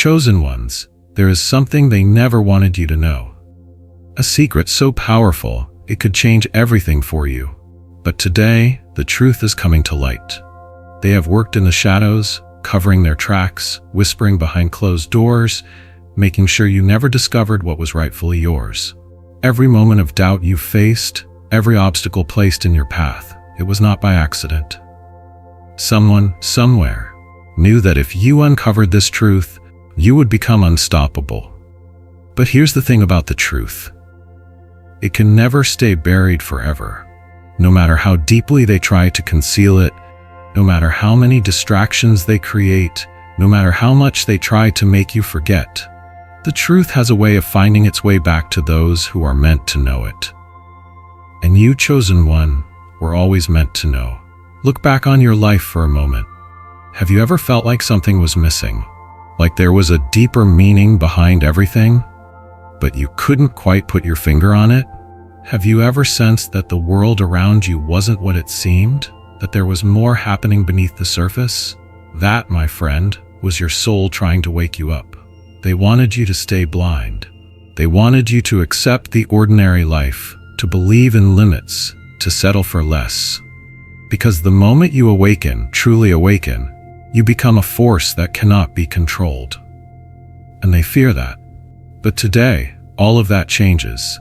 chosen ones, there is something they never wanted you to know. A secret so powerful, it could change everything for you. But today, the truth is coming to light. They have worked in the shadows, covering their tracks, whispering behind closed doors, making sure you never discovered what was rightfully yours. Every moment of doubt you faced, every obstacle placed in your path, it was not by accident. Someone, somewhere, knew that if you uncovered this truth, you would become unstoppable. But here's the thing about the truth. It can never stay buried forever. No matter how deeply they try to conceal it, no matter how many distractions they create, no matter how much they try to make you forget, the truth has a way of finding its way back to those who are meant to know it. And you, chosen one, were always meant to know. Look back on your life for a moment. Have you ever felt like something was missing? Like there was a deeper meaning behind everything, but you couldn't quite put your finger on it? Have you ever sensed that the world around you wasn't what it seemed? That there was more happening beneath the surface? That, my friend, was your soul trying to wake you up. They wanted you to stay blind. They wanted you to accept the ordinary life, to believe in limits, to settle for less. Because the moment you awaken, truly awaken, you become a force that cannot be controlled. And they fear that. But today, all of that changes.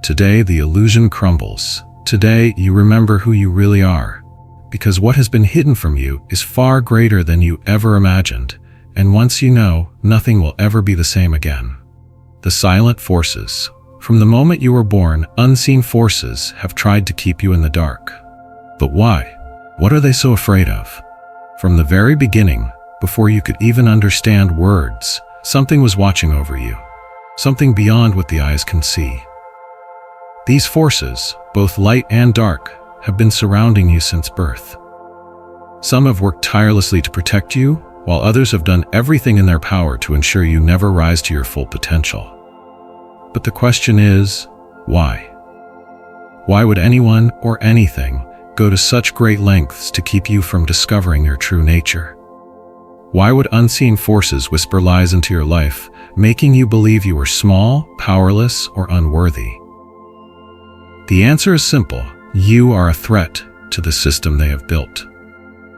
Today, the illusion crumbles. Today, you remember who you really are. Because what has been hidden from you is far greater than you ever imagined. And once you know, nothing will ever be the same again. The silent forces. From the moment you were born, unseen forces have tried to keep you in the dark. But why? What are they so afraid of? From the very beginning, before you could even understand words, something was watching over you. Something beyond what the eyes can see. These forces, both light and dark, have been surrounding you since birth. Some have worked tirelessly to protect you, while others have done everything in their power to ensure you never rise to your full potential. But the question is, why? Why would anyone or anything go to such great lengths to keep you from discovering your true nature? Why would unseen forces whisper lies into your life, making you believe you are small, powerless, or unworthy? The answer is simple. You are a threat to the system they have built.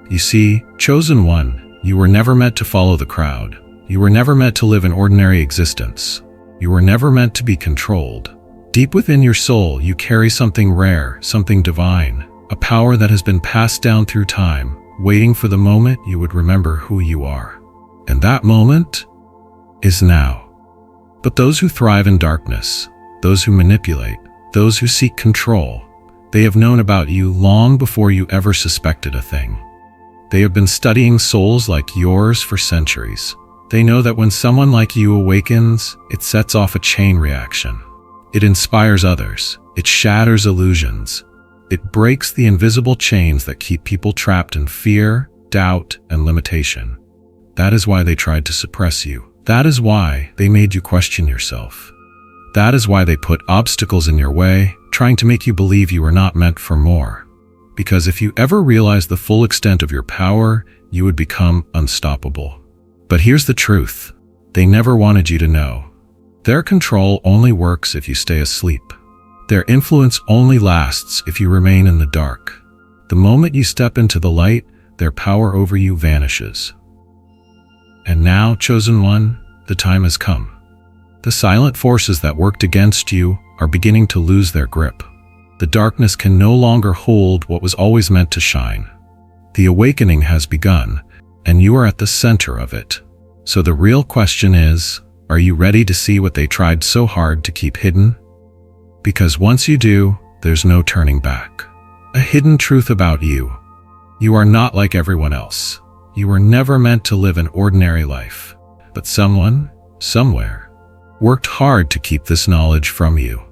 You see, chosen one, you were never meant to follow the crowd. You were never meant to live an ordinary existence. You were never meant to be controlled. Deep within your soul, you carry something rare, something divine, a power that has been passed down through time, waiting for the moment you would remember who you are. And that moment is now. But those who thrive in darkness, those who manipulate, those who seek control, they have known about you long before you ever suspected a thing. They have been studying souls like yours for centuries. They know that when someone like you awakens, it sets off a chain reaction. It inspires others. It shatters illusions. It breaks the invisible chains that keep people trapped in fear, doubt, and limitation. That is why they tried to suppress you. That is why they made you question yourself. That is why they put obstacles in your way, trying to make you believe you are not meant for more. Because if you ever realized the full extent of your power, you would become unstoppable. But here's the truth. They never wanted you to know. Their control only works if you stay asleep. Their influence only lasts if you remain in the dark. The moment you step into the light, their power over you vanishes. And now, chosen one, the time has come. The silent forces that worked against you are beginning to lose their grip. The darkness can no longer hold what was always meant to shine. The awakening has begun, and you are at the center of it. So the real question is, are you ready to see what they tried so hard to keep hidden? Because once you do, there's no turning back. A hidden truth about you. You are not like everyone else. You were never meant to live an ordinary life. But someone, somewhere, worked hard to keep this knowledge from you.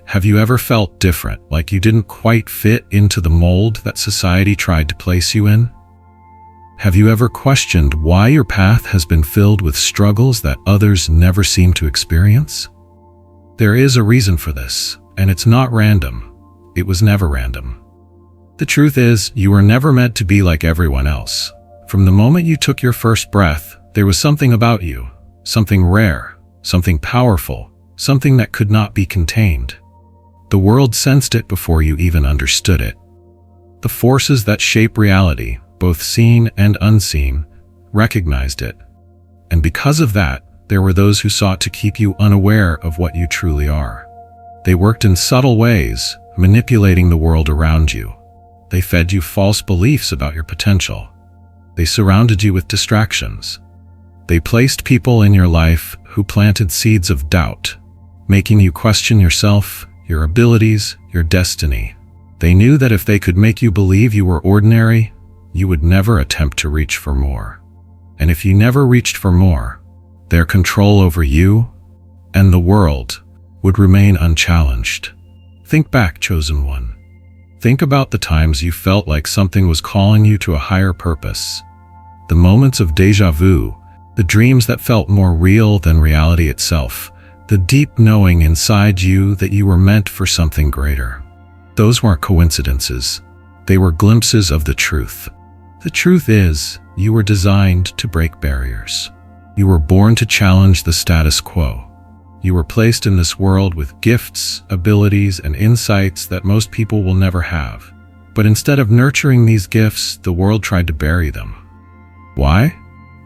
Have you ever felt different, like you didn't quite fit into the mold that society tried to place you in? Have you ever questioned why your path has been filled with struggles that others never seem to experience? There is a reason for this, and it's not random. It was never random. The truth is, you were never meant to be like everyone else. From the moment you took your first breath, there was something about you, something rare, something powerful, something that could not be contained. The world sensed it before you even understood it. The forces that shape reality, both seen and unseen, recognized it. And because of that, there were those who sought to keep you unaware of what you truly are. They worked in subtle ways, manipulating the world around you. They fed you false beliefs about your potential. They surrounded you with distractions. They placed people in your life who planted seeds of doubt, making you question yourself, your abilities, your destiny. They knew that if they could make you believe you were ordinary, you would never attempt to reach for more. And if you never reached for more, their control over you and the world would remain unchallenged. Think back, chosen one. Think about the times you felt like something was calling you to a higher purpose. The moments of déjà vu, the dreams that felt more real than reality itself, the deep knowing inside you that you were meant for something greater. Those weren't coincidences. They were glimpses of the truth. The truth is, you were designed to break barriers. You were born to challenge the status quo. You were placed in this world with gifts, abilities, and insights that most people will never have. But instead of nurturing these gifts, the world tried to bury them. Why?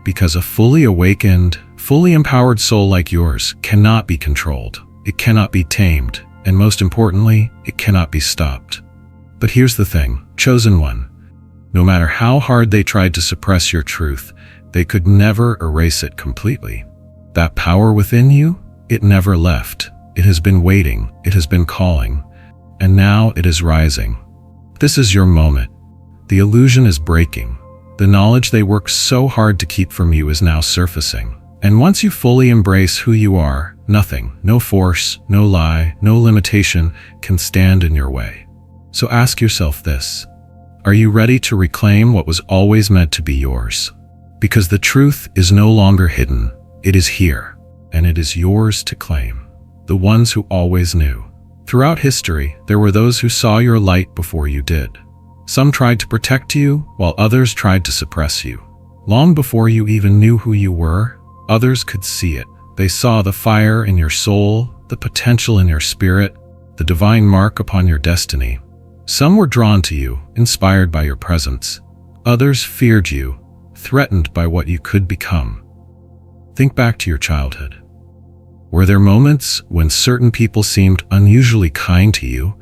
Because a fully awakened, fully empowered soul like yours cannot be controlled. It cannot be tamed. And most importantly, it cannot be stopped. But here's the thing, chosen one. No matter how hard they tried to suppress your truth, they could never erase it completely. That power within you, it never left. It has been waiting, it has been calling, and now it is rising. This is your moment. The illusion is breaking. The knowledge they worked so hard to keep from you is now surfacing. And once you fully embrace who you are, nothing, no force, no lie, no limitation can stand in your way. So ask yourself this: are you ready to reclaim what was always meant to be yours? Because the truth is no longer hidden, it is here, and it is yours to claim. The ones who always knew. Throughout history, there were those who saw your light before you did. Some tried to protect you, while others tried to suppress you. Long before you even knew who you were, others could see it. They saw the fire in your soul, the potential in your spirit, the divine mark upon your destiny. Some were drawn to you, inspired by your presence. Others feared you, threatened by what you could become. Think back to your childhood. Were there moments when certain people seemed unusually kind to you,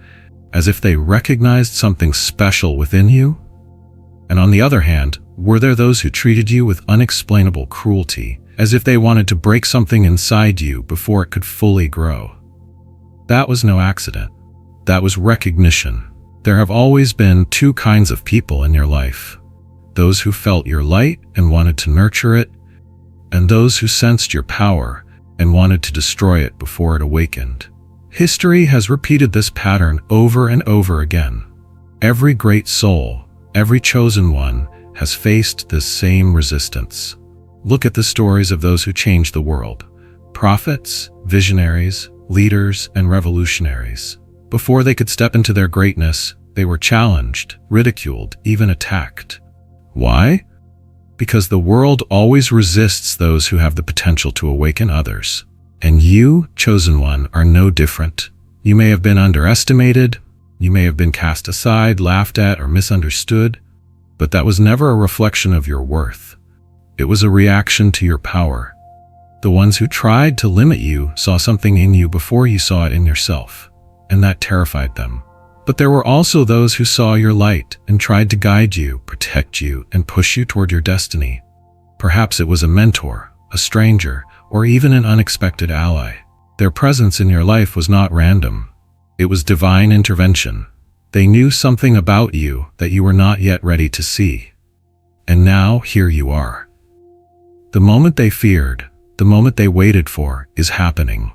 as if they recognized something special within you? And on the other hand, were there those who treated you with unexplainable cruelty, as if they wanted to break something inside you before it could fully grow? That was no accident. That was recognition. There have always been two kinds of people in your life: those who felt your light and wanted to nurture it, and those who sensed your power and wanted to destroy it before it awakened. History has repeated this pattern over and over again. Every great soul, every chosen one, has faced this same resistance. Look at the stories of those who changed the world: prophets, visionaries, leaders, and revolutionaries. Before they could step into their greatness, they were challenged, ridiculed, even attacked. Why? Because the world always resists those who have the potential to awaken others. And you, chosen one, are no different. You may have been underestimated, you may have been cast aside, laughed at, or misunderstood, but that was never a reflection of your worth. It was a reaction to your power. The ones who tried to limit you saw something in you before you saw it in yourself, and that terrified them. But there were also those who saw your light and tried to guide you, protect you, and push you toward your destiny. Perhaps it was a mentor, a stranger, or even an unexpected ally. Their presence in your life was not random. It was divine intervention. They knew something about you that you were not yet ready to see. And now, here you are. The moment they feared, the moment they waited for, is happening.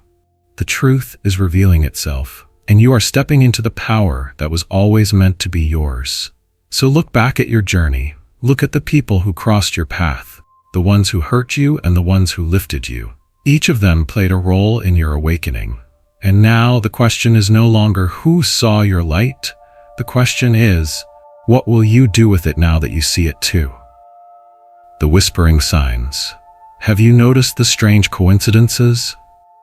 The truth is revealing itself, and you are stepping into the power that was always meant to be yours. So look back at your journey. Look at the people who crossed your path, the ones who hurt you and the ones who lifted you. Each of them played a role in your awakening. And now the question is no longer who saw your light. The question is, what will you do with it now that you see it too? The whispering signs. Have you noticed the strange coincidences?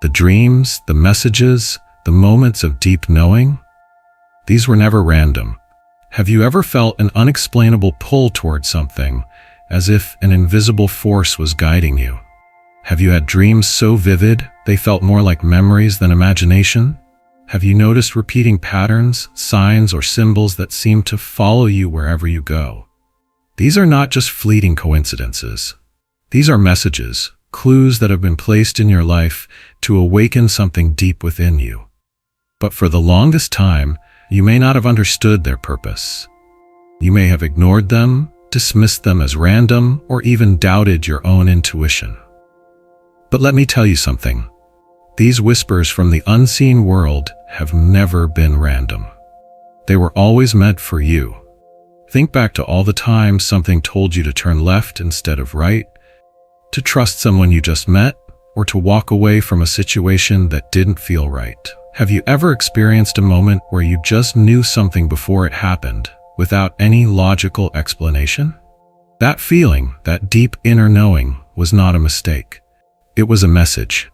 The dreams, the messages, the moments of deep knowing? These were never random. Have you ever felt an unexplainable pull toward something, as if an invisible force was guiding you? Have you had dreams so vivid they felt more like memories than imagination? Have you noticed repeating patterns, signs, or symbols that seem to follow you wherever you go? These are not just fleeting coincidences. These are messages, clues that have been placed in your life to awaken something deep within you. But for the longest time, you may not have understood their purpose. You may have ignored them, dismissed them as random, or even doubted your own intuition. But let me tell you something. These whispers from the unseen world have never been random. They were always meant for you. Think back to all the times something told you to turn left instead of right, to trust someone you just met, or to walk away from a situation that didn't feel right. Have you ever experienced a moment where you just knew something before it happened, without any logical explanation? That feeling, that deep inner knowing, was not a mistake. It was a message.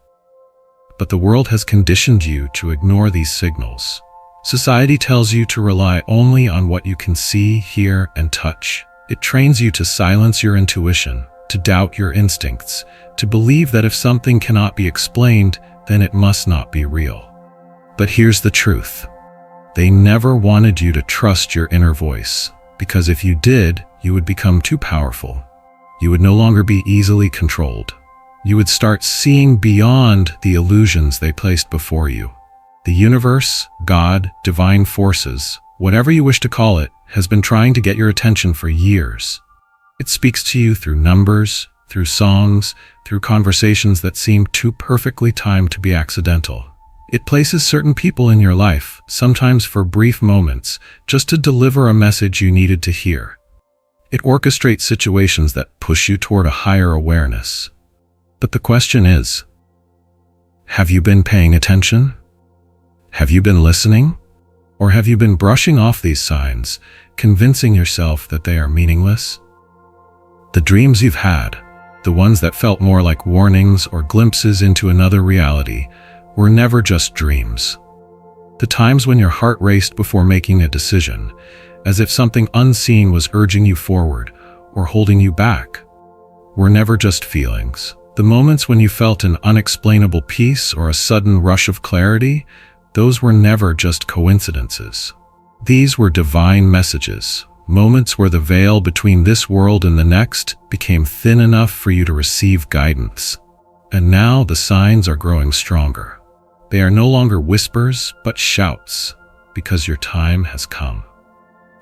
But the world has conditioned you to ignore these signals. Society tells you to rely only on what you can see, hear, and touch. It trains you to silence your intuition, to doubt your instincts, to believe that if something cannot be explained, then it must not be real. But here's the truth. They never wanted you to trust your inner voice, because if you did, you would become too powerful. You would no longer be easily controlled. You would start seeing beyond the illusions they placed before you. The universe, God, divine forces, whatever you wish to call it, has been trying to get your attention for years. It speaks to you through numbers, through songs, through conversations that seem too perfectly timed to be accidental. It places certain people in your life, sometimes for brief moments, just to deliver a message you needed to hear. It orchestrates situations that push you toward a higher awareness. But the question is, have you been paying attention? Have you been listening? Or have you been brushing off these signs, convincing yourself that they are meaningless? The dreams you've had, the ones that felt more like warnings or glimpses into another reality, were never just dreams. The times when your heart raced before making a decision, as if something unseen was urging you forward or holding you back, were never just feelings. The moments when you felt an unexplainable peace or a sudden rush of clarity, those were never just coincidences. These were divine messages, moments where the veil between this world and the next became thin enough for you to receive guidance. And now the signs are growing stronger. They are no longer whispers, but shouts, because your time has come.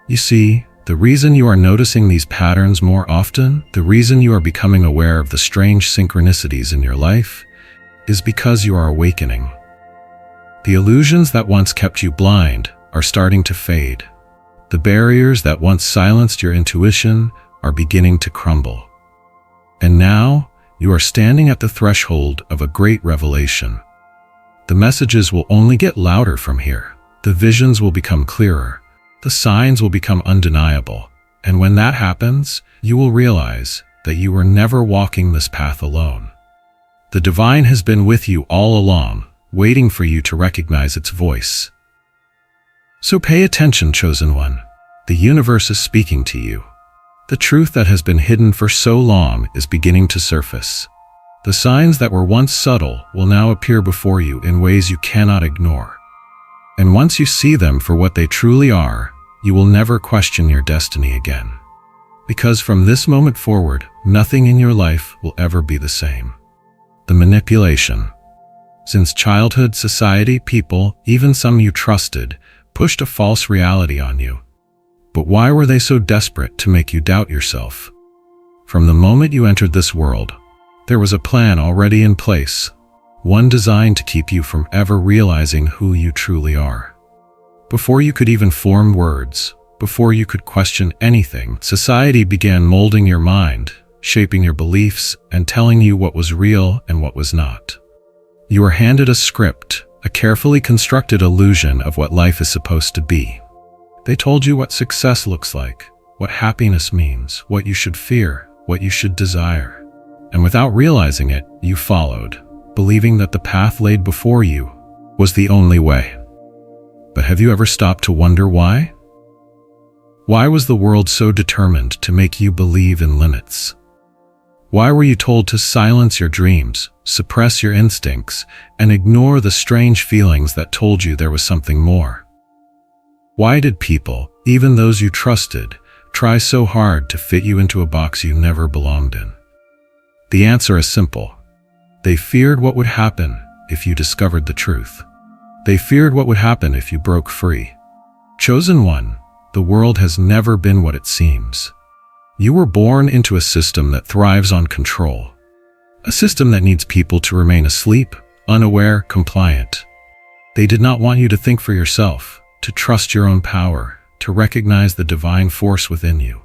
You see, the reason you are noticing these patterns more often, the reason you are becoming aware of the strange synchronicities in your life, is because you are awakening. The illusions that once kept you blind are starting to fade. The barriers that once silenced your intuition are beginning to crumble. And now, you are standing at the threshold of a great revelation. The messages will only get louder from here. The visions will become clearer. The signs will become undeniable. And when that happens, you will realize that you were never walking this path alone. The divine has been with you all along, waiting for you to recognize its voice. So pay attention, chosen one. The universe is speaking to you. The truth that has been hidden for so long is beginning to surface. The signs that were once subtle will now appear before you in ways you cannot ignore. And once you see them for what they truly are, you will never question your destiny again. Because from this moment forward, nothing in your life will ever be the same. The manipulation. Since childhood, society, people, even some you trusted, pushed a false reality on you. But why were they so desperate to make you doubt yourself? From the moment you entered this world, there was a plan already in place, one designed to keep you from ever realizing who you truly are. Before you could even form words, before you could question anything, society began molding your mind, shaping your beliefs, and telling you what was real and what was not. You were handed a script, a carefully constructed illusion of what life is supposed to be. They told you what success looks like, what happiness means, what you should fear, what you should desire. and without realizing it, you followed, believing that the path laid before you was the only way. But have you ever stopped to wonder why? Why was the world so determined to make you believe in limits? Why were you told to silence your dreams, suppress your instincts, and ignore the strange feelings that told you there was something more? Why did people, even those you trusted, try so hard to fit you into a box you never belonged in? The answer is simple. They feared what would happen if you discovered the truth. They feared what would happen if you broke free. Chosen one, the world has never been what it seems. You were born into a system that thrives on control. A system that needs people to remain asleep, unaware, compliant. They did not want you to think for yourself, to trust your own power, to recognize the divine force within you.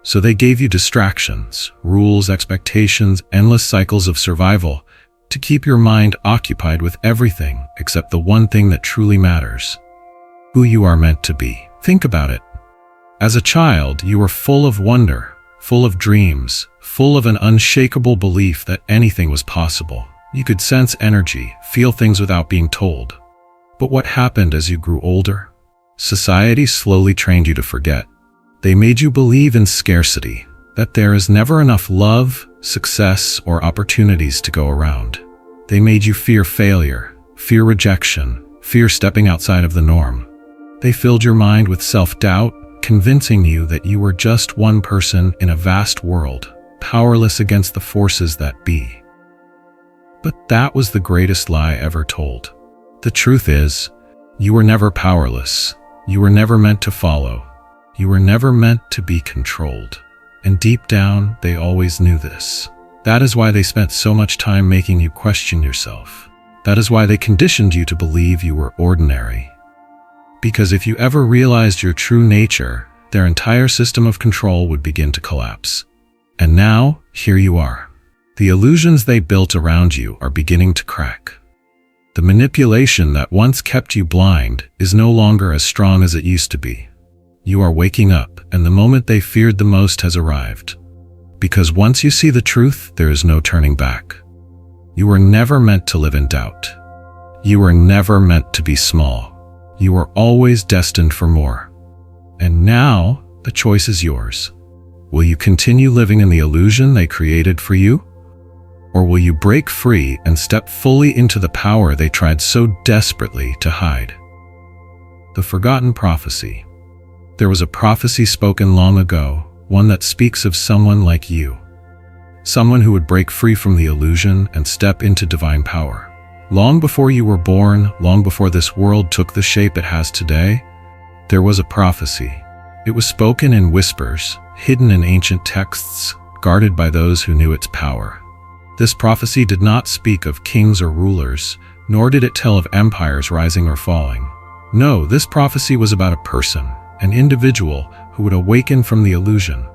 So they gave you distractions, rules, expectations, endless cycles of survival to keep your mind occupied with everything except the one thing that truly matters: who you are meant to be. Think about it. As a child, you were full of wonder, full of dreams, full of an unshakable belief that anything was possible. You could sense energy, feel things without being told. But what happened as you grew older? Society slowly trained you to forget. They made you believe in scarcity, that there is never enough love, success, or opportunities to go around. They made you fear failure, fear rejection, fear stepping outside of the norm. They filled your mind with self-doubt, convincing you that you were just one person in a vast world, powerless against the forces that be. But that was the greatest lie ever told. The truth is, you were never powerless. You were never meant to follow. You were never meant to be controlled. And deep down, they always knew this. That is why they spent so much time making you question yourself. That is why they conditioned you to believe you were ordinary. Because if you ever realized your true nature, their entire system of control would begin to collapse. And now, here you are. The illusions they built around you are beginning to crack. The manipulation that once kept you blind is no longer as strong as it used to be. You are waking up, and the moment they feared the most has arrived. Because once you see the truth, there is no turning back. You were never meant to live in doubt. You were never meant to be small. You were always destined for more. And now, the choice is yours. Will you continue living in the illusion they created for you? Or will you break free and step fully into the power they tried so desperately to hide? The Forgotten Prophecy. There was a prophecy spoken long ago, one that speaks of someone like you. Someone who would break free from the illusion and step into divine power. Long before you were born, long before this world took the shape it has today, there was a prophecy. It was spoken in whispers, hidden in ancient texts, guarded by those who knew its power. This prophecy did not speak of kings or rulers, nor did it tell of empires rising or falling. No, this prophecy was about a person, an individual who would awaken from the illusion,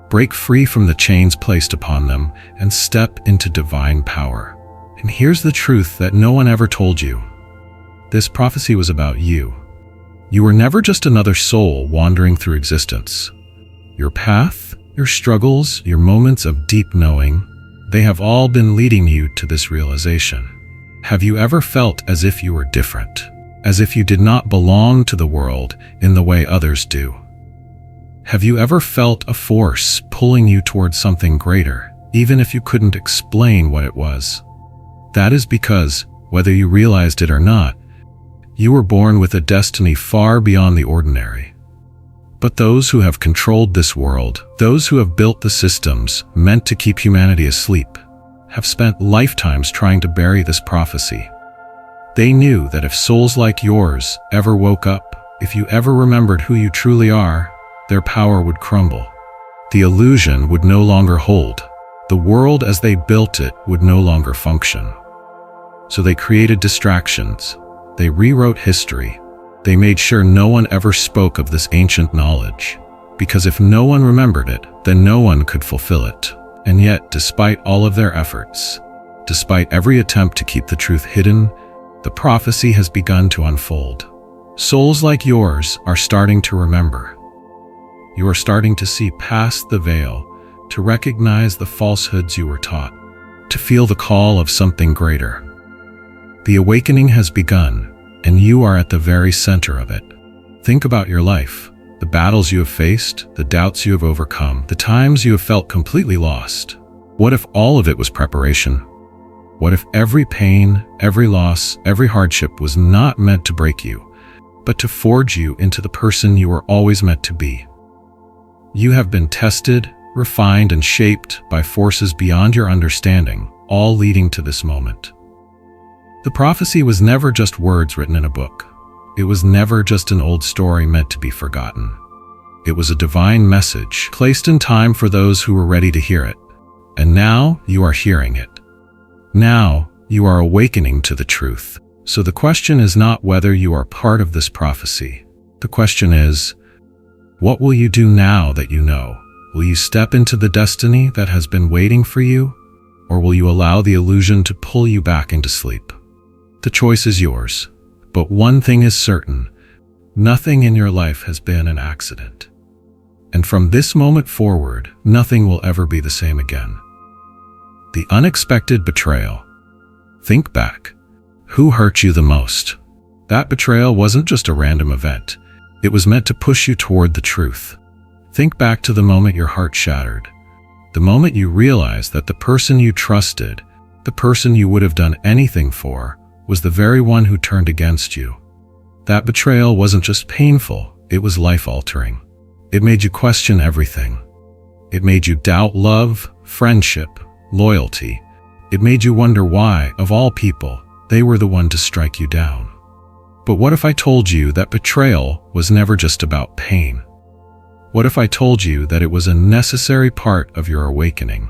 break free from the chains placed upon them, and step into divine power. And here's the truth that no one ever told you. This prophecy was about you. You were never just another soul wandering through existence. Your path, your struggles, your moments of deep knowing, they have all been leading you to this realization. Have you ever felt as if you were different? As if you did not belong to the world in the way others do? Have you ever felt a force pulling you towards something greater, even if you couldn't explain what it was? That is because, whether you realized it or not, you were born with a destiny far beyond the ordinary. But those who have controlled this world, those who have built the systems meant to keep humanity asleep, have spent lifetimes trying to bury this prophecy. They knew that if souls like yours ever woke up, if you ever remembered who you truly are, their power would crumble. The illusion would no longer hold. The world as they built it would no longer function. So they created distractions. They rewrote history. They made sure no one ever spoke of this ancient knowledge. Because if no one remembered it, then no one could fulfill it. And yet, despite all of their efforts, despite every attempt to keep the truth hidden, the prophecy has begun to unfold. Souls like yours are starting to remember. You are starting to see past the veil, to recognize the falsehoods you were taught. to feel the call of something greater. The awakening has begun, and you are at the very center of it. Think about your life, the battles you have faced, the doubts you have overcome, the times you have felt completely lost. What if all of it was preparation? What if every pain, every loss, every hardship was not meant to break you, but to forge you into the person you were always meant to be? You have been tested, refined, and shaped by forces beyond your understanding, all leading to this moment. The prophecy was never just words written in a book. It was never just an old story meant to be forgotten. It was a divine message placed in time for those who were ready to hear it. And now you are hearing it. Now you are awakening to the truth. So the question is not whether you are part of this prophecy. The question is, what will you do now that you know? Will you step into the destiny that has been waiting for you? Or will you allow the illusion to pull you back into sleep? The choice is yours. But one thing is certain, nothing in your life has been an accident. And from this moment forward, nothing will ever be the same again. The unexpected betrayal. Think back. Who hurt you the most? That betrayal wasn't just a random event. It was meant to push you toward the truth. Think back to the moment your heart shattered. The moment you realized that the person you trusted, the person you would have done anything for, was the very one who turned against you. That betrayal wasn't just painful, it was life-altering. It made you question everything. It made you doubt love, friendship, loyalty. It made you wonder why, of all people, they were the one to strike you down. But what if I told you that betrayal was never just about pain? What if I told you that it was a necessary part of your awakening?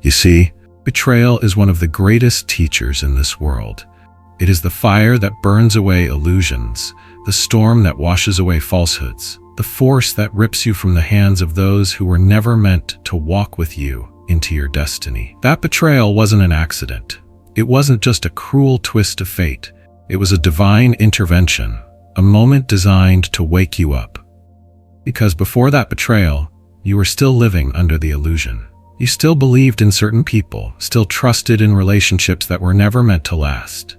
You see, betrayal is one of the greatest teachers in this world. It is the fire that burns away illusions, the storm that washes away falsehoods, the force that rips you from the hands of those who were never meant to walk with you into your destiny. That betrayal wasn't an accident. It wasn't just a cruel twist of fate. It was a divine intervention, a moment designed to wake you up. Because before that betrayal, you were still living under the illusion. You still believed in certain people, still trusted in relationships that were never meant to last.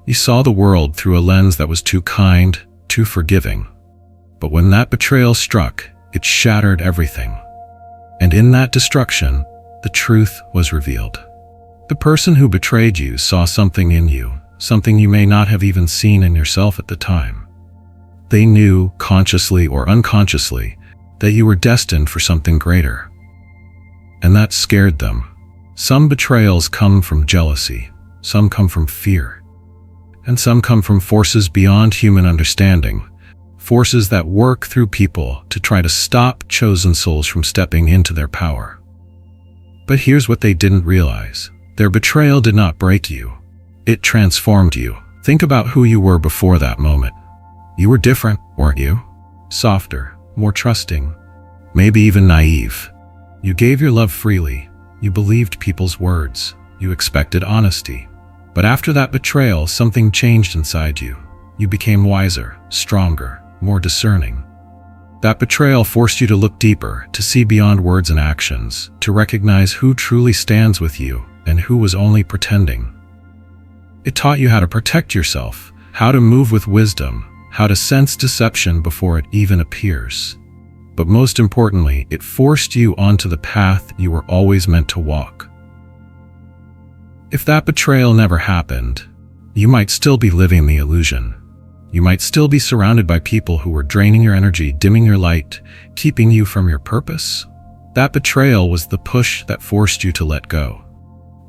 You saw the world through a lens that was too kind, too forgiving. But when that betrayal struck, it shattered everything. And in that destruction, the truth was revealed. The person who betrayed you saw something in you, something you may not have even seen in yourself at the time. They knew, consciously or unconsciously, that you were destined for something greater. And that scared them. Some betrayals come from jealousy, some come from fear, and some come from forces beyond human understanding, forces that work through people to try to stop chosen souls from stepping into their power. But here's what they didn't realize. Their betrayal did not break you. It transformed you. Think about who you were before that moment. You were different, weren't you? Softer, more trusting, maybe even naive. You gave your love freely. You believed people's words. You expected honesty. But after that betrayal, something changed inside you. You became wiser, stronger, more discerning. That betrayal forced you to look deeper, to see beyond words and actions, to recognize who truly stands with you and who was only pretending. It taught you how to protect yourself, how to move with wisdom, how to sense deception before it even appears. But most importantly, it forced you onto the path you were always meant to walk. If that betrayal never happened, you might still be living the illusion. You might still be surrounded by people who were draining your energy, dimming your light, keeping you from your purpose. That betrayal was the push that forced you to let go.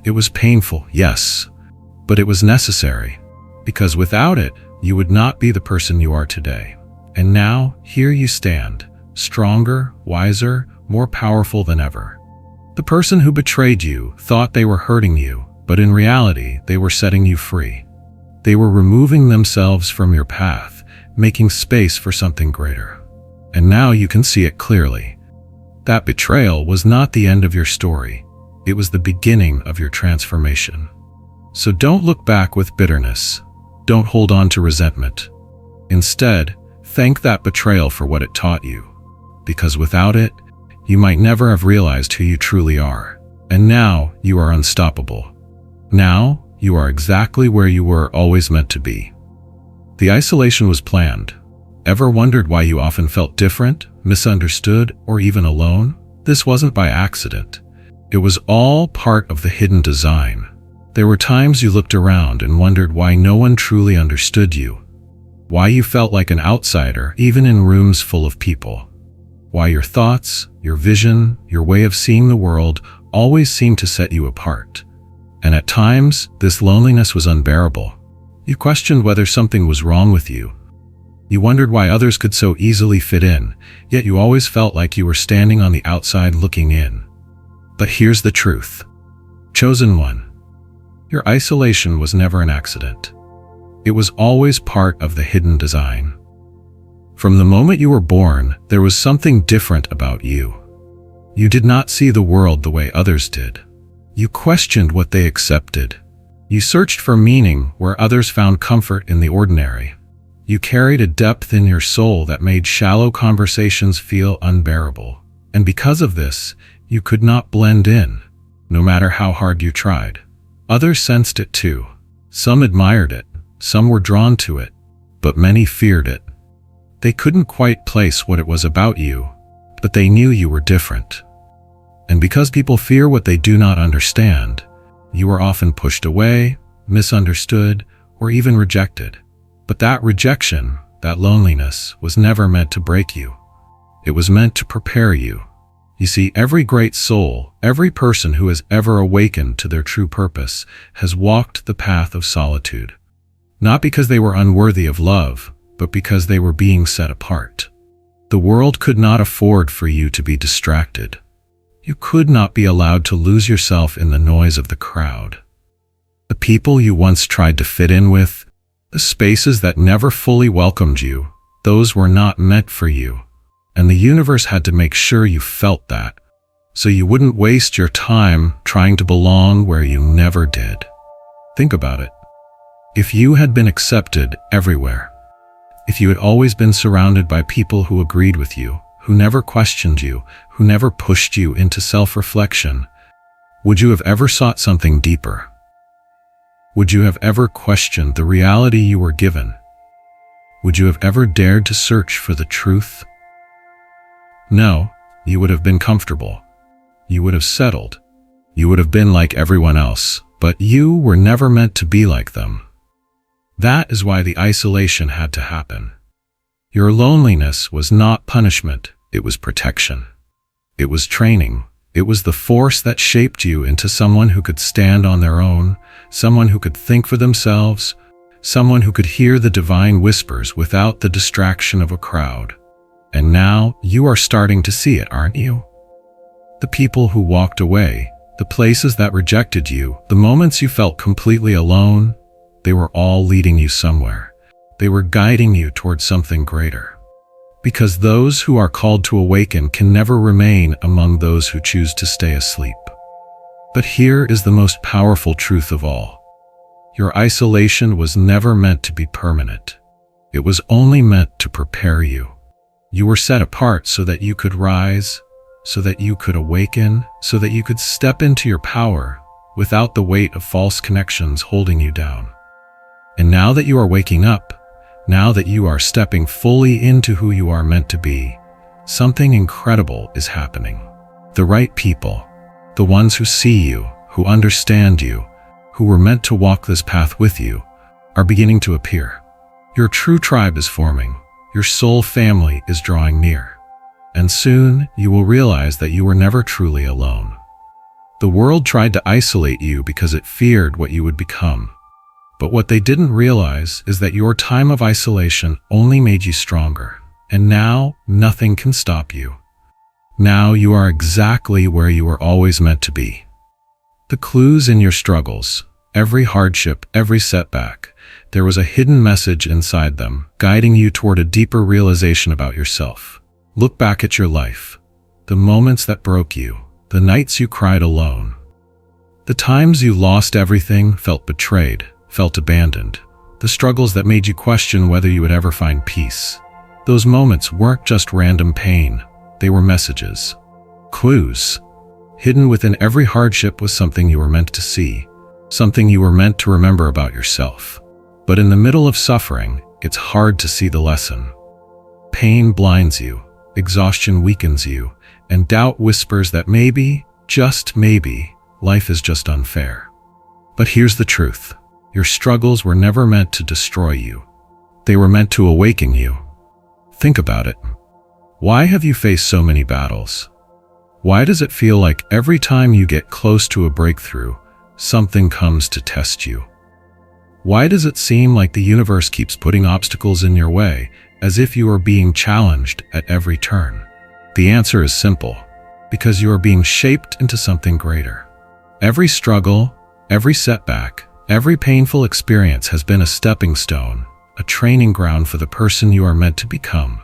It was painful, yes, but it was necessary, because without it, you would not be the person you are today. And now, here you stand, stronger, wiser, more powerful than ever. The person who betrayed you thought they were hurting you, but in reality, they were setting you free. They were removing themselves from your path, making space for something greater. And now you can see it clearly. That betrayal was not the end of your story. It was the beginning of your transformation. So don't look back with bitterness. Don't hold on to resentment. Instead, thank that betrayal for what it taught you. Because without it, you might never have realized who you truly are. And now you are unstoppable. Now you are exactly where you were always meant to be. The isolation was planned. Ever wondered why you often felt different, misunderstood, or even alone? This wasn't by accident. It was all part of the hidden design. There were times you looked around and wondered why no one truly understood you. Why you felt like an outsider, even in rooms full of people. Why your thoughts, your vision, your way of seeing the world always seemed to set you apart. And at times, this loneliness was unbearable. You questioned whether something was wrong with you. You wondered why others could so easily fit in, yet you always felt like you were standing on the outside looking in. But here's the truth. Chosen one. Your isolation was never an accident. It was always part of the hidden design. From the moment you were born, there was something different about you. You did not see the world the way others did. You questioned what they accepted. You searched for meaning where others found comfort in the ordinary. You carried a depth in your soul that made shallow conversations feel unbearable. And because of this, you could not blend in, no matter how hard you tried. Others sensed it too. Some admired it, some were drawn to it, but many feared it. They couldn't quite place what it was about you, but they knew you were different. And because people fear what they do not understand, you were often pushed away, misunderstood, or even rejected. But that rejection, that loneliness, was never meant to break you. It was meant to prepare you. You see, every great soul, every person who has ever awakened to their true purpose, has walked the path of solitude. Not because they were unworthy of love, but because they were being set apart. The world could not afford for you to be distracted. You could not be allowed to lose yourself in the noise of the crowd. The people you once tried to fit in with, the spaces that never fully welcomed you, those were not meant for you. And the universe had to make sure you felt that, so you wouldn't waste your time trying to belong where you never did. Think about it. If you had been accepted everywhere, if you had always been surrounded by people who agreed with you, who never questioned you, who never pushed you into self-reflection, would you have ever sought something deeper? Would you have ever questioned the reality you were given? Would you have ever dared to search for the truth? No, you would have been comfortable. You would have settled. You would have been like everyone else, but you were never meant to be like them. That is why the isolation had to happen. Your loneliness was not punishment, it was protection. It was training. It was the force that shaped you into someone who could stand on their own, someone who could think for themselves, someone who could hear the divine whispers without the distraction of a crowd. And now you are starting to see it, aren't you? The people who walked away, the places that rejected you, the moments you felt completely alone, they were all leading you somewhere. They were guiding you towards something greater. Because those who are called to awaken can never remain among those who choose to stay asleep. But here is the most powerful truth of all. Your isolation was never meant to be permanent. It was only meant to prepare you. You were set apart so that you could rise, so that you could awaken, so that you could step into your power without the weight of false connections holding you down. And now that you are waking up, now that you are stepping fully into who you are meant to be, something incredible is happening. The right people, the ones who see you, who understand you, who were meant to walk this path with you, are beginning to appear. Your true tribe is forming. Your soul family is drawing near. And soon you will realize that you were never truly alone. The world tried to isolate you because it feared what you would become. But what they didn't realize is that your time of isolation only made you stronger. And now nothing can stop you. Now you are exactly where you were always meant to be. The clues in your struggles, every hardship, every setback, there was a hidden message inside them, guiding you toward a deeper realization about yourself. Look back at your life, the moments that broke you, the nights you cried alone, the times you lost everything, felt betrayed, felt abandoned, the struggles that made you question whether you would ever find peace. Those moments weren't just random pain, they were messages, clues. Hidden within every hardship was something you were meant to see, something you were meant to remember about yourself. But in the middle of suffering, it's hard to see the lesson. Pain blinds you, exhaustion weakens you, and doubt whispers that maybe, just maybe, life is just unfair. But here's the truth. Your struggles were never meant to destroy you. They were meant to awaken you. Think about it. Why have you faced so many battles? Why does it feel like every time you get close to a breakthrough, something comes to test you? Why does it seem like the universe keeps putting obstacles in your way, as if you are being challenged at every turn? The answer is simple. Because you are being shaped into something greater. Every struggle, every setback, every painful experience has been a stepping stone, a training ground for the person you are meant to become.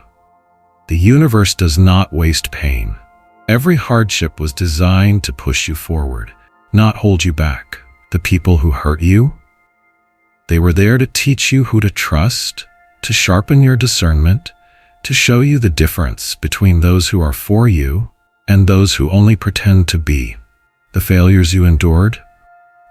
The universe does not waste pain. Every hardship was designed to push you forward, not hold you back. The people who hurt you, they were there to teach you who to trust, to sharpen your discernment, to show you the difference between those who are for you and those who only pretend to be. The failures you endured,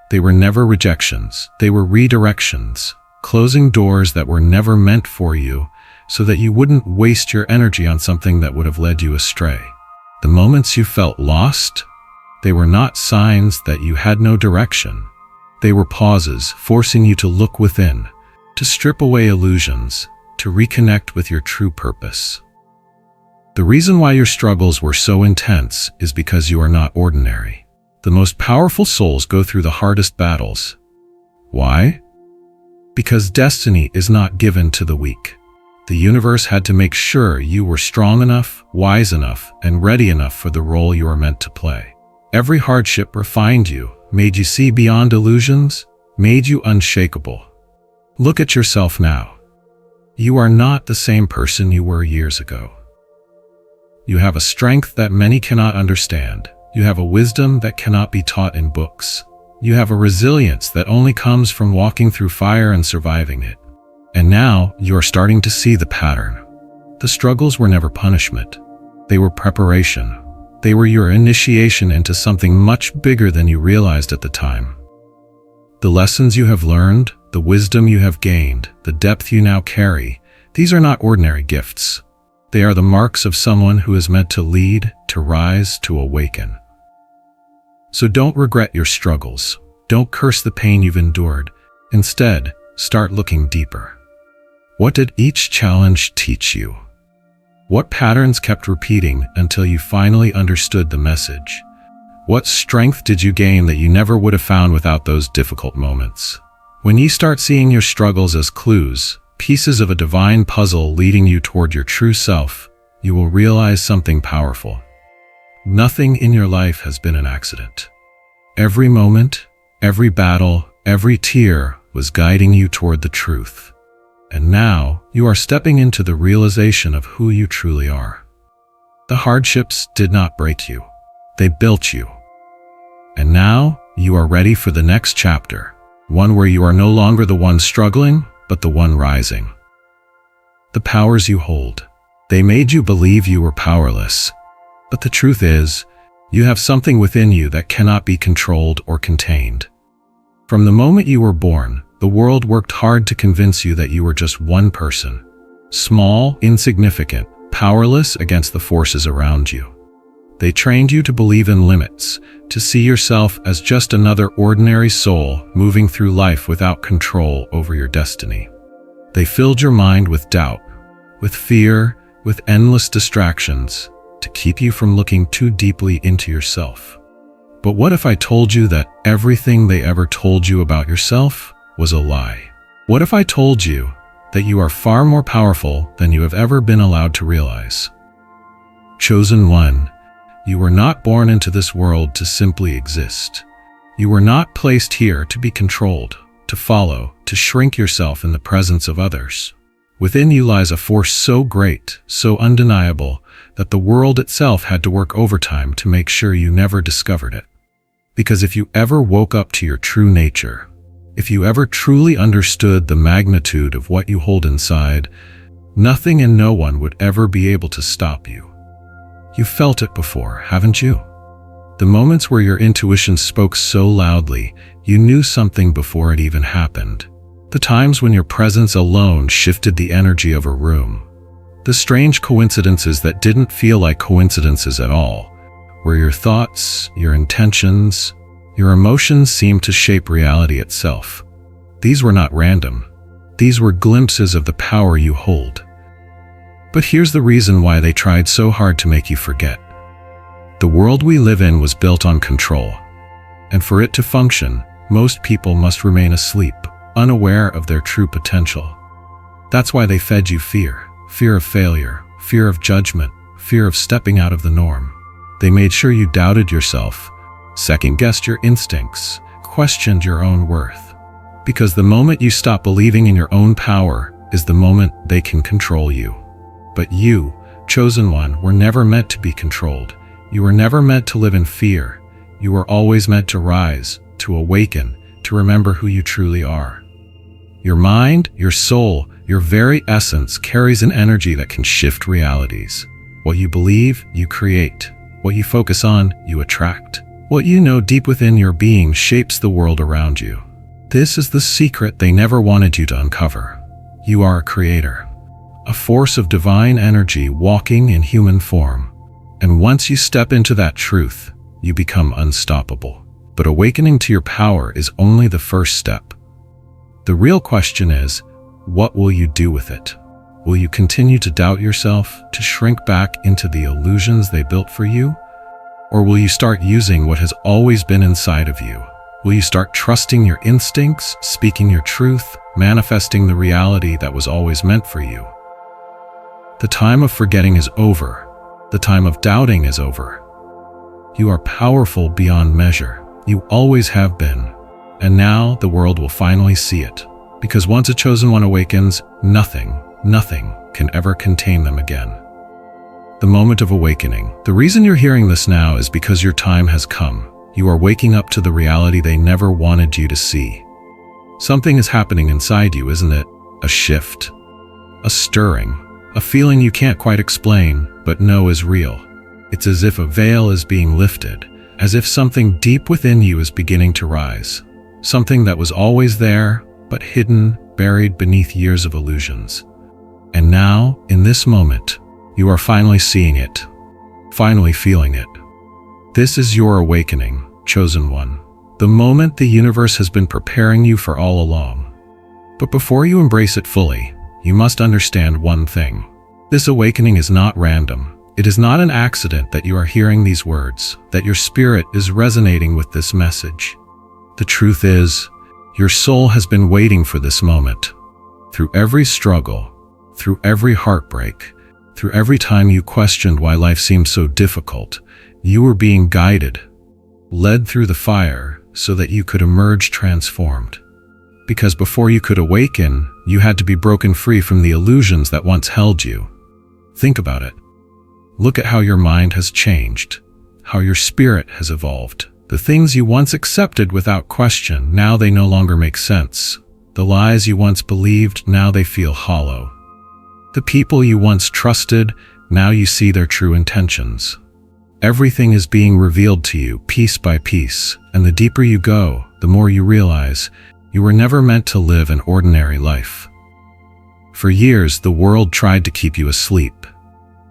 they were never rejections, they were redirections, closing doors that were never meant for you so that you wouldn't waste your energy on something that would have led you astray. The moments you felt lost, they were not signs that you had no direction. They were pauses forcing you to look within, to strip away illusions, to reconnect with your true purpose. The reason why your struggles were so intense is because you are not ordinary. The most powerful souls go through the hardest battles. Why? Because destiny is not given to the weak. The universe had to make sure you were strong enough, wise enough, and ready enough for the role you are meant to play. Every hardship refined you, made you see beyond illusions, made you unshakable. Look at yourself now. You are not the same person you were years ago. You have a strength that many cannot understand. You have a wisdom that cannot be taught in books. You have a resilience that only comes from walking through fire and surviving it. And now you are starting to see the pattern. The struggles were never punishment. They were preparation. They were your initiation into something much bigger than you realized at the time. The lessons you have learned, the wisdom you have gained, the depth you now carry, these are not ordinary gifts. They are the marks of someone who is meant to lead, to rise, to awaken. So don't regret your struggles. Don't curse the pain you've endured. Instead, start looking deeper. What did each challenge teach you? What patterns kept repeating until you finally understood the message? What strength did you gain that you never would have found without those difficult moments? When you start seeing your struggles as clues, pieces of a divine puzzle leading you toward your true self, you will realize something powerful. Nothing in your life has been an accident. Every moment, every battle, every tear was guiding you toward the truth. And now you are stepping into the realization of who you truly are. The hardships did not break you. They built you. And now you are ready for the next chapter, one where you are no longer the one struggling, but the one rising. The powers you hold, they made you believe you were powerless. But the truth is, you have something within you that cannot be controlled or contained. From the moment you were born, the world worked hard to convince you that you were just one person. Small, insignificant, powerless against the forces around you. They trained you to believe in limits, to see yourself as just another ordinary soul moving through life without control over your destiny. They filled your mind with doubt, with fear, with endless distractions, to keep you from looking too deeply into yourself. But what if I told you that everything they ever told you about yourself was a lie? What if I told you that you are far more powerful than you have ever been allowed to realize? Chosen one, you were not born into this world to simply exist. You were not placed here to be controlled, to follow, to shrink yourself in the presence of others. Within you lies a force so great, so undeniable, that the world itself had to work overtime to make sure you never discovered it. Because if you ever woke up to your true nature, if you ever truly understood the magnitude of what you hold inside, nothing and no one would ever be able to stop you. You felt it before, haven't you? The moments where your intuition spoke so loudly, you knew something before it even happened. The times when your presence alone shifted the energy of a room. The strange coincidences that didn't feel like coincidences at all, where your thoughts, your intentions, your emotions seemed to shape reality itself. These were not random. These were glimpses of the power you hold. But here's the reason why they tried so hard to make you forget. The world we live in was built on control. And for it to function, most people must remain asleep, unaware of their true potential. That's why they fed you fear. Fear of failure, fear of judgment, fear of stepping out of the norm. They made sure you doubted yourself, second-guessed your instincts, questioned your own worth. Because the moment you stop believing in your own power is the moment they can control you. But you, chosen one, were never meant to be controlled. You were never meant to live in fear. You were always meant to rise, to awaken, to remember who you truly are. Your mind, your soul, your very essence carries an energy that can shift realities. What you believe, you create. What you focus on, you attract. What you know deep within your being shapes the world around you. This is the secret they never wanted you to uncover. You are a creator, a force of divine energy walking in human form. And once you step into that truth, you become unstoppable. But awakening to your power is only the first step. The real question is, what will you do with it? Will you continue to doubt yourself, to shrink back into the illusions they built for you? Or will you start using what has always been inside of you? Will you start trusting your instincts, speaking your truth, manifesting the reality that was always meant for you? The time of forgetting is over. The time of doubting is over. You are powerful beyond measure. You always have been. And now the world will finally see it. Because once a chosen one awakens, nothing can ever contain them again. The moment of awakening. The reason you're hearing this now is because your time has come. You are waking up to the reality they never wanted you to see. Something is happening inside you, isn't it? A shift, a stirring, a feeling you can't quite explain, but know is real. It's as if a veil is being lifted, as if something deep within you is beginning to rise. Something that was always there, but hidden, buried beneath years of illusions. And now, in this moment, you are finally seeing it, finally feeling it. This is your awakening, chosen one. The moment the universe has been preparing you for all along. But before you embrace it fully, you must understand one thing. This awakening is not random. It is not an accident that you are hearing these words, that your spirit is resonating with this message. The truth is, your soul has been waiting for this moment. Through every struggle, through every heartbreak, through every time you questioned why life seemed so difficult, you were being guided, led through the fire so that you could emerge transformed. Because before you could awaken, you had to be broken free from the illusions that once held you. Think about it. Look at how your mind has changed, how your spirit has evolved. The things you once accepted without question, now they no longer make sense. The lies you once believed, now they feel hollow. The people you once trusted, now you see their true intentions. Everything is being revealed to you piece by piece, and the deeper you go, the more you realize you were never meant to live an ordinary life. For years, the world tried to keep you asleep.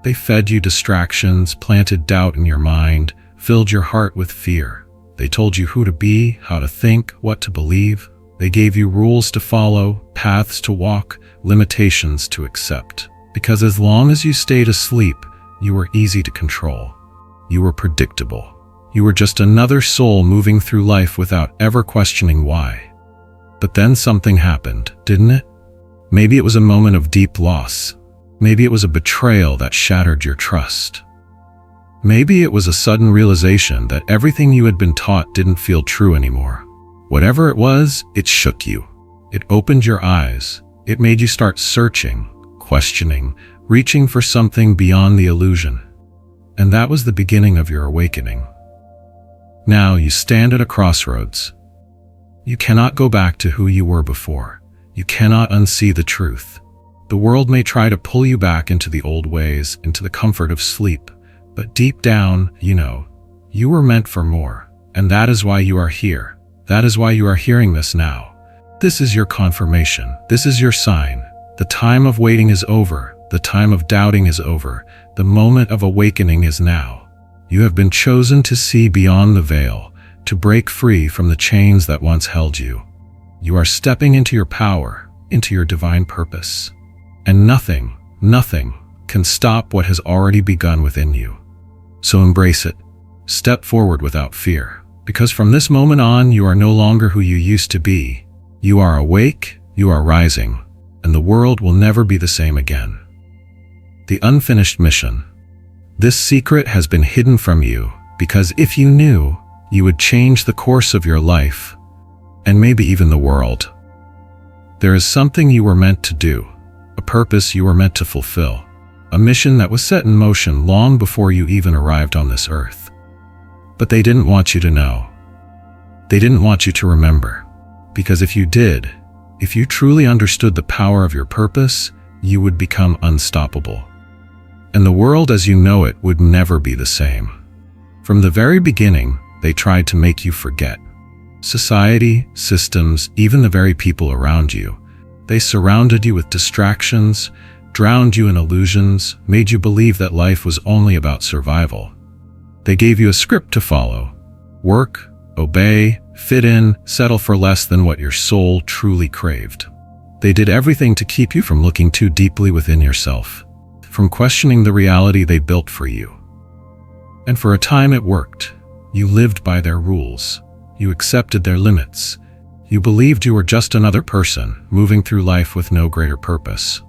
They fed you distractions, planted doubt in your mind, filled your heart with fear. They told you who to be, how to think, what to believe. They gave you rules to follow, paths to walk, limitations to accept. Because as long as you stayed asleep, you were easy to control. You were predictable. You were just another soul moving through life without ever questioning why. But then something happened, didn't it? Maybe it was a moment of deep loss. Maybe it was a betrayal that shattered your trust. Maybe it was a sudden realization that everything you had been taught didn't feel true anymore. Whatever it was, it shook you. It opened your eyes. It made you start searching, questioning, reaching for something beyond the illusion. And that was the beginning of your awakening. Now you stand at a crossroads. You cannot go back to who you were before. You cannot unsee the truth. The world may try to pull you back into the old ways, into the comfort of sleep. But deep down, you know, You were meant for more, and that is why you are here. That is why you are hearing this now. This is your confirmation. This is your sign. The time of waiting is over. The time of doubting is over. The moment of awakening is now. You have been chosen to see beyond the veil, to break free from the chains that once held you. You are stepping into your power, into your divine purpose. And nothing can stop what has already begun within you. So embrace it. Step forward without fear, because from this moment on, you are no longer who you used to be. You are awake, you are rising, and the world will never be the same again. The unfinished mission. This secret has been hidden from you because if you knew, you would change the course of your life, and maybe even the world. There is something you were meant to do, a purpose you were meant to fulfill, a mission that was set in motion long before you even arrived on this earth. But they didn't want you to know. They didn't want you to remember. Because if you did, if you truly understood the power of your purpose, you would become unstoppable. And the world as you know it would never be the same. From the very beginning, they tried to make you forget. Society, systems, even the very people around you. They surrounded you with distractions, drowned you in illusions, made you believe that life was only about survival. They gave you a script to follow. Work, obey, fit in, settle for less than what your soul truly craved. They did everything to keep you from looking too deeply within yourself, from questioning the reality they built for you. And for a time it worked. You lived by their rules. You accepted their limits. You believed you were just another person, moving through life with no greater purpose.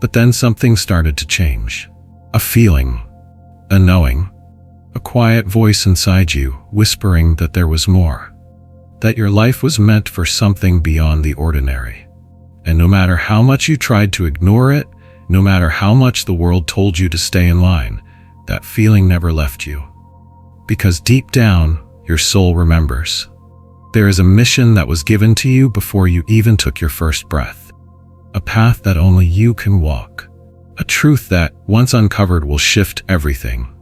But then something started to change. A feeling, a knowing, a quiet voice inside you whispering that there was more. That your life was meant for something beyond the ordinary. And no matter how much you tried to ignore it, no matter how much the world told you to stay in line, that feeling never left you. Because deep down, your soul remembers. There is a mission that was given to you before you even took your first breath. A path that only you can walk. A truth that, once uncovered, will shift everything.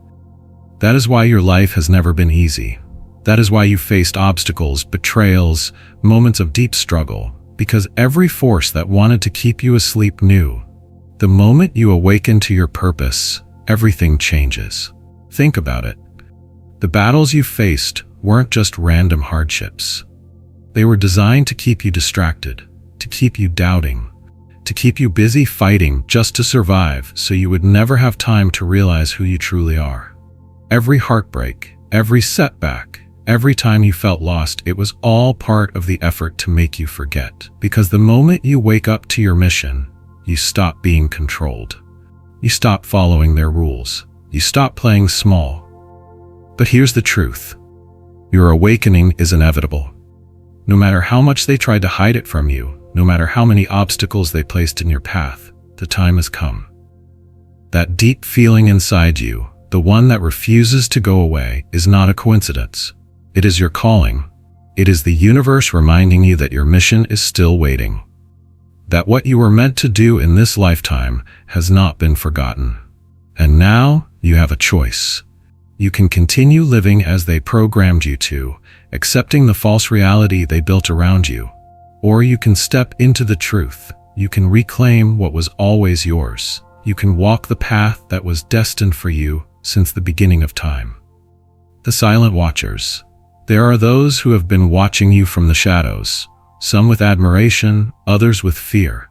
That is why your life has never been easy. That is why you faced obstacles, betrayals, moments of deep struggle, because every force that wanted to keep you asleep knew. The moment you awaken to your purpose, everything changes. Think about it. The battles you faced weren't just random hardships. They were designed to keep you distracted, to keep you doubting, to keep you busy fighting just to survive so you would never have time to realize who you truly are. Every heartbreak, every setback, every time you felt lost, it was all part of the effort to make you forget. Because the moment you wake up to your mission, you stop being controlled. You stop following their rules. You stop playing small. But here's the truth. Your awakening is inevitable. No matter how much they tried to hide it from you, no matter how many obstacles they placed in your path, the time has come. That deep feeling inside you, the one that refuses to go away, is not a coincidence. It is your calling. It is the universe reminding you that your mission is still waiting. That what you were meant to do in this lifetime has not been forgotten. And now you have a choice. You can continue living as they programmed you to, accepting the false reality they built around you. Or you can step into the truth. You can reclaim what was always yours. You can walk the path that was destined for you since the beginning of time. The silent watchers. There are those who have been watching you from the shadows, some with admiration, others with fear.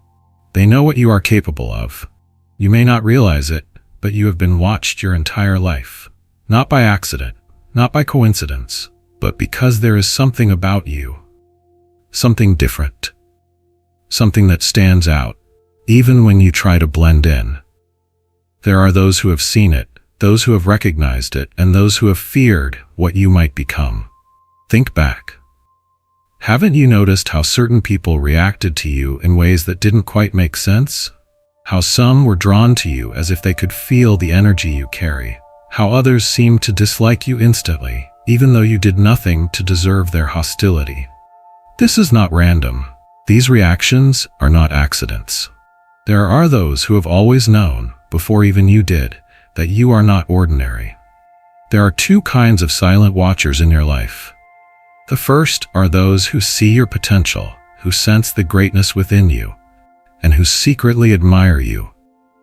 They know what you are capable of. You may not realize it, but you have been watched your entire life. Not by accident, not by coincidence, but because there is something about you. Something different. Something that stands out, even when you try to blend in. There are those who have seen it, those who have recognized it, and those who have feared what you might become. Think back. Haven't you noticed how certain people reacted to you in ways that didn't quite make sense? How some were drawn to you as if they could feel the energy you carry. How others seemed to dislike you instantly, even though you did nothing to deserve their hostility. This is not random. These reactions are not accidents. There are those who have always known, before even you did, that you are not ordinary. There are two kinds of silent watchers in your life. The first are those who see your potential, who sense the greatness within you, and who secretly admire you.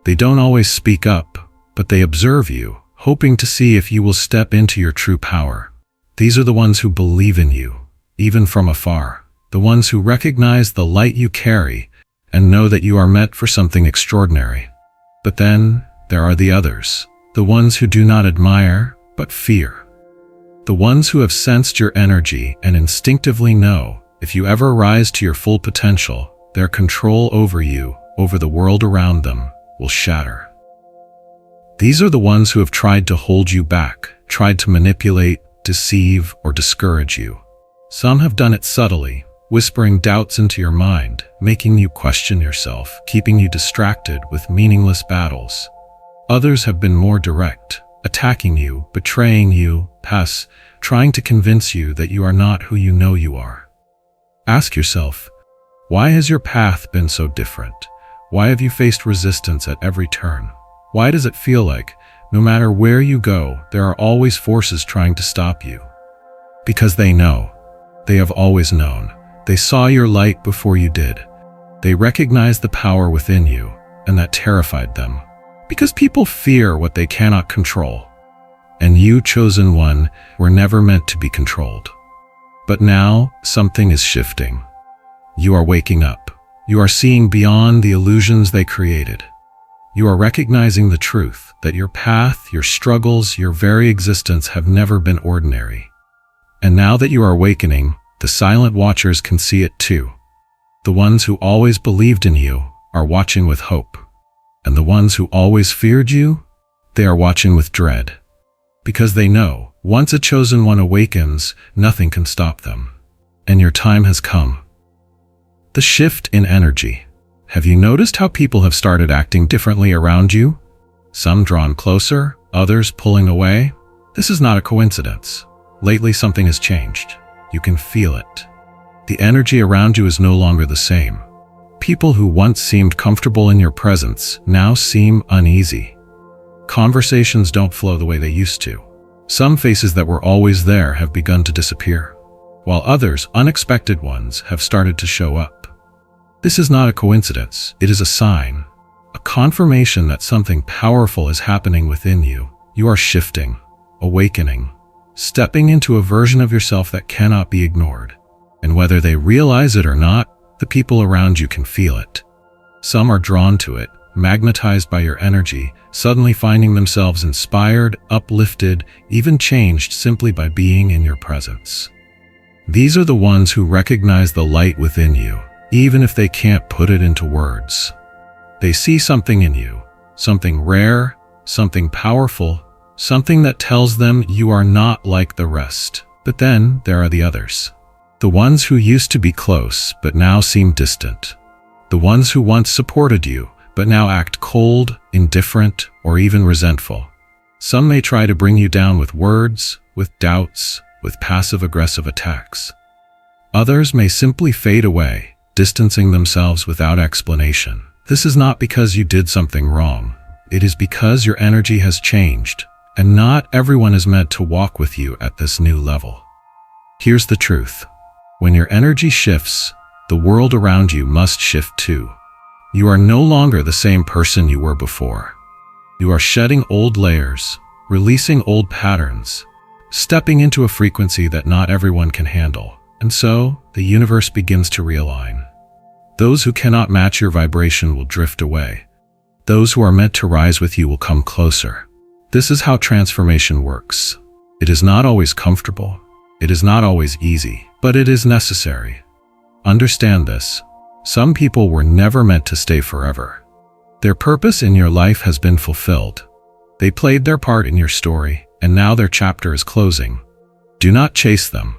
They don't always speak up, but they observe you, hoping to see if you will step into your true power. These are the ones who believe in you, even from afar, the ones who recognize the light you carry and know that you are meant for something extraordinary. But then there are the others, the ones who do not admire, but fear. The ones who have sensed your energy and instinctively know if you ever rise to your full potential, their control over you, over the world around them, will shatter. These are the ones who have tried to hold you back, tried to manipulate, deceive, or discourage you. Some have done it subtly, whispering doubts into your mind, making you question yourself, keeping you distracted with meaningless battles. Others have been more direct, attacking you, betraying you, trying to convince you that you are not who you know you are. Ask yourself, why has your path been so different? Why have you faced resistance at every turn? Why does it feel like, no matter where you go, there are always forces trying to stop you? Because they know. They have always known. They saw your light before you did. They recognized the power within you, and that terrified them. Because people fear what they cannot control. And you, chosen one, were never meant to be controlled. But now, something is shifting. You are waking up. You are seeing beyond the illusions they created. You are recognizing the truth that your path, your struggles, your very existence have never been ordinary. And now that you are awakening, the silent watchers can see it too. The ones who always believed in you are watching with hope. And the ones who always feared you, they are watching with dread. Because they know, once a chosen one awakens, nothing can stop them. And your time has come. The shift in energy. Have you noticed how people have started acting differently around you? Some drawn closer, others pulling away? This is not a coincidence. Lately something has changed. You can feel it. The energy around you is no longer the same. People who once seemed comfortable in your presence now seem uneasy. Conversations don't flow the way they used to. Some faces that were always there have begun to disappear, while others, unexpected ones, have started to show up. This is not a coincidence. It is a sign, a confirmation that something powerful is happening within you. You are shifting, awakening, stepping into a version of yourself that cannot be ignored. And whether they realize it or not, the people around you can feel it. Some are drawn to it, magnetized by your energy, suddenly finding themselves inspired, uplifted, even changed simply by being in your presence. These are the ones who recognize the light within you, even if they can't put it into words. They see something in you, something rare, something powerful, something that tells them you are not like the rest. But then there are the others. The ones who used to be close but now seem distant. The ones who once supported you but now act cold, indifferent, or even resentful. Some may try to bring you down with words, with doubts, with passive-aggressive attacks. Others may simply fade away, distancing themselves without explanation. This is not because you did something wrong. It is because your energy has changed, and not everyone is meant to walk with you at this new level. Here's the truth. When your energy shifts, the world around you must shift too. You are no longer the same person you were before. You are shedding old layers, releasing old patterns, stepping into a frequency that not everyone can handle. And so, the universe begins to realign. Those who cannot match your vibration will drift away. Those who are meant to rise with you will come closer. This is how transformation works. It is not always comfortable. It is not always easy, but it is necessary. Understand this. Some people were never meant to stay forever. Their purpose in your life has been fulfilled. They played their part in your story, and now their chapter is closing. Do not chase them.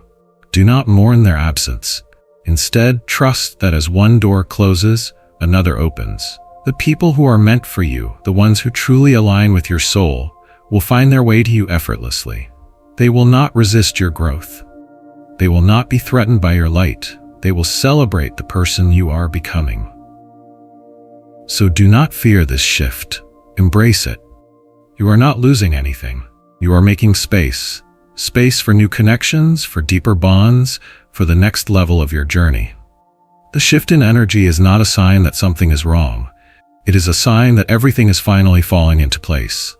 Do not mourn their absence. Instead, trust that as one door closes, another opens. The people who are meant for you, the ones who truly align with your soul, will find their way to you effortlessly. They will not resist your growth. They will not be threatened by your light. They will celebrate the person you are becoming. So do not fear this shift. Embrace it. You are not losing anything. You are making space. Space for new connections, for deeper bonds, for the next level of your journey. The shift in energy is not a sign that something is wrong. It is a sign that everything is finally falling into place.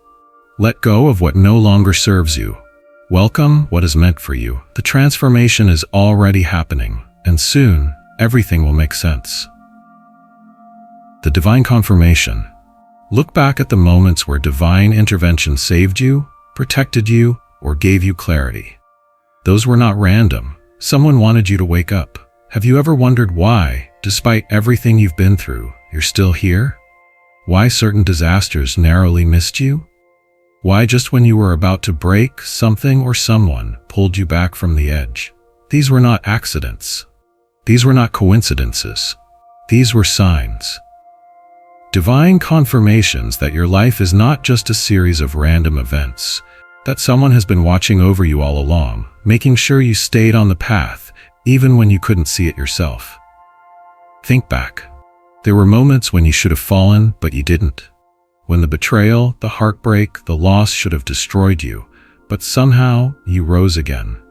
Let go of what no longer serves you. Welcome what is meant for you. The transformation is already happening, and soon, everything will make sense. The divine confirmation. Look back at the moments where divine intervention saved you, protected you, or gave you clarity. Those were not random. Someone wanted you to wake up. Have you ever wondered why, despite everything you've been through, you're still here? Why certain disasters narrowly missed you? Why just when you were about to break, something or someone pulled you back from the edge? These were not accidents. These were not coincidences. These were signs. Divine confirmations that your life is not just a series of random events, that someone has been watching over you all along, making sure you stayed on the path, even when you couldn't see it yourself. Think back. There were moments when you should have fallen, but you didn't. When the betrayal, the heartbreak, the loss should have destroyed you, but somehow you rose again.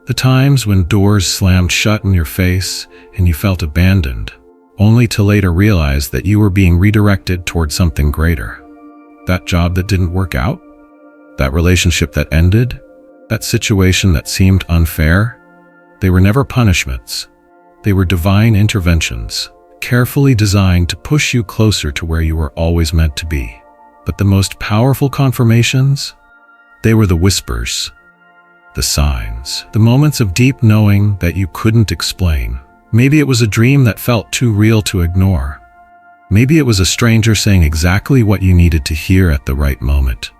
The times when doors slammed shut in your face and you felt abandoned, only to later realize that you were being redirected toward something greater. That job that didn't work out? That relationship that ended? That situation that seemed unfair? They were never punishments. They were divine interventions, carefully designed to push you closer to where you were always meant to be. But the most powerful confirmations? They were the whispers, the signs, the moments of deep knowing that you couldn't explain. Maybe it was a dream that felt too real to ignore. Maybe it was a stranger saying exactly what you needed to hear at the right moment.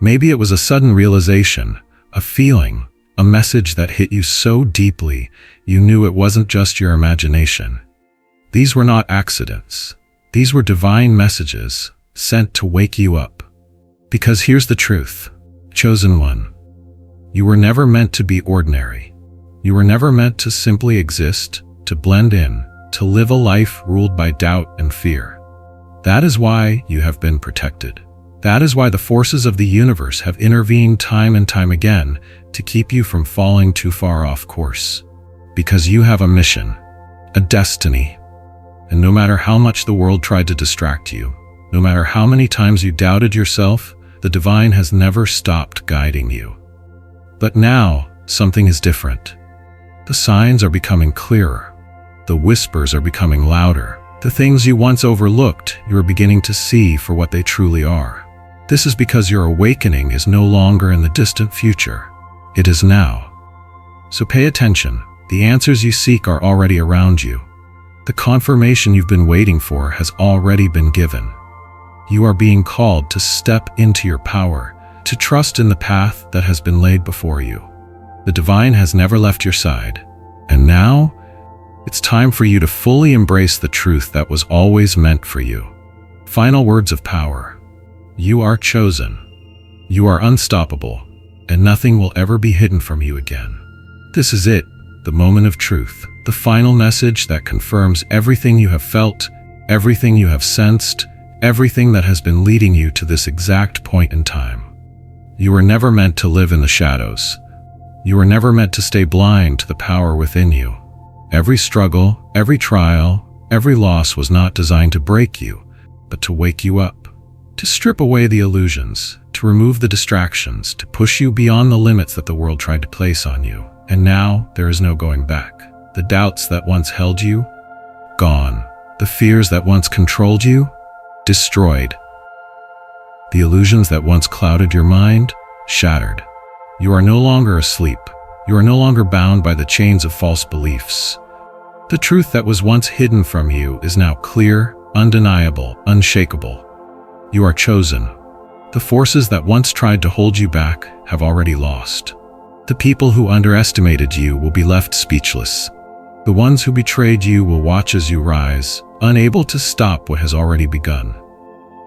Maybe it was a sudden realization, a feeling, a message that hit you so deeply you knew it wasn't just your imagination. These were not accidents. These were divine messages sent to wake you up. Because here's the truth, chosen one. You were never meant to be ordinary. You were never meant to simply exist, to blend in, to live a life ruled by doubt and fear. That is why you have been protected. That is why the forces of the universe have intervened time and time again to keep you from falling too far off course. Because you have a mission, a destiny. And no matter how much the world tried to distract you, no matter how many times you doubted yourself, the divine has never stopped guiding you. But now, something is different. The signs are becoming clearer. The whispers are becoming louder. The things you once overlooked, you are beginning to see for what they truly are. This is because your awakening is no longer in the distant future. It is now. So pay attention. The answers you seek are already around you. The confirmation you've been waiting for has already been given. You are being called to step into your power, to trust in the path that has been laid before you. The divine has never left your side. And now, it's time for you to fully embrace the truth that was always meant for you. Final words of power. You are chosen. You are unstoppable, and nothing will ever be hidden from you again. This is it, the moment of truth, the final message that confirms everything you have felt, everything you have sensed, everything that has been leading you to this exact point in time. You were never meant to live in the shadows. You were never meant to stay blind to the power within you. Every struggle, every trial, every loss was not designed to break you, but to wake you up, to strip away the illusions, to remove the distractions, to push you beyond the limits that the world tried to place on you. And now, there is no going back. The doubts that once held you, gone. The fears that once controlled you, destroyed. The illusions that once clouded your mind, shattered. You are no longer asleep. You are no longer bound by the chains of false beliefs. The truth that was once hidden from you is now clear, undeniable, unshakable. You are chosen. The forces that once tried to hold you back have already lost. The people who underestimated you will be left speechless. The ones who betrayed you will watch as you rise, unable to stop what has already begun.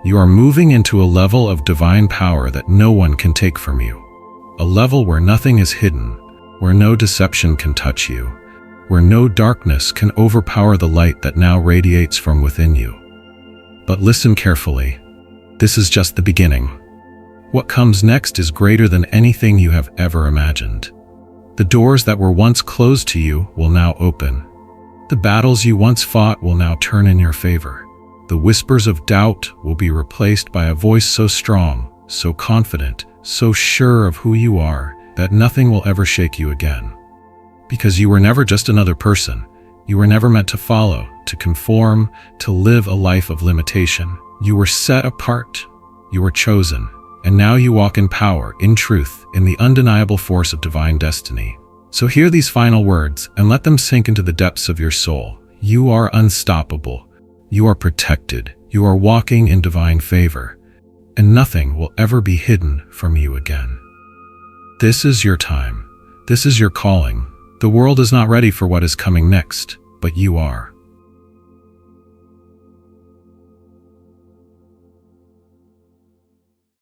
You are moving into a level of divine power that no one can take from you. A level where nothing is hidden, where no deception can touch you, where no darkness can overpower the light that now radiates from within you. But listen carefully. This is just the beginning. What comes next is greater than anything you have ever imagined. The doors that were once closed to you will now open. The battles you once fought will now turn in your favor. The whispers of doubt will be replaced by a voice so strong, so confident, so sure of who you are, that nothing will ever shake you again. Because you were never just another person. You were never meant to follow, to conform, to live a life of limitation. You were set apart. You were chosen. And now you walk in power, in truth, in the undeniable force of divine destiny. So hear these final words and let them sink into the depths of your soul. You are unstoppable. You are protected. You are walking in divine favor. And nothing will ever be hidden from you again. This is your time. This is your calling. The world is not ready for what is coming next, but you are.